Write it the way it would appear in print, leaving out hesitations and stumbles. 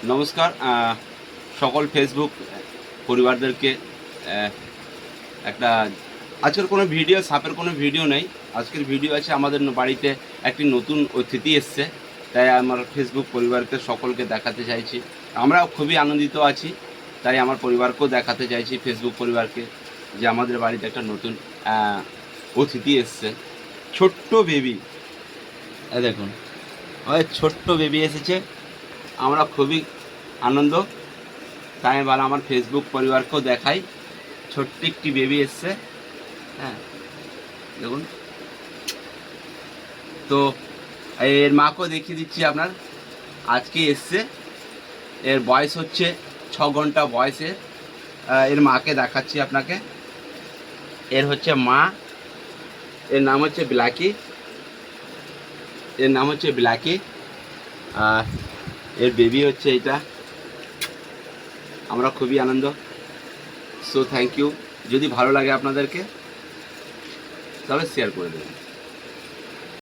নমস্কার সকল ফেসবুক পরিবারদেরকে একটা আজকের কোনো ভিডিও সাপের কোনো ভিডিও নেই। আজকের ভিডিও আছে আমাদের বাড়িতে একটি নতুন অতিথি এসছে, তাই আমার ফেসবুক পরিবারকে সকলকে দেখাতে চাইছি। আমরা খুবই আনন্দিত আছি, তাই আমার পরিবারকেও দেখাতে চাইছি, ফেসবুক পরিবারকে, যে আমাদের বাড়িতে একটা নতুন অতিথি এসছে। ছোট্ট বেবি, দেখুন আমাদের ছোট্ট বেবি এসেছে। আমরা খুবই আনন্দ, তাই আমি ভালো আমার ফেসবুক পরিবারকেও দেখাই। ছোট্ট একটি বেবি এসছে, হ্যাঁ দেখুন। তো এর মাকেও দেখিয়ে দিচ্ছি আপনার, আজকে এসছে। এর বয়স হচ্ছে 6 ঘন্টা বয়সে। এর মাকে দেখাচ্ছি আপনাকে। এর হচ্ছে মা, এর নাম হচ্ছে ব্ল্যাকি। আর এর বেবি হচ্ছে এটা। আমরা খুবই আনন্দ। So thank you. যদি ভালো লাগে আপনাদেরকে তাহলে শেয়ার করে দেবেন।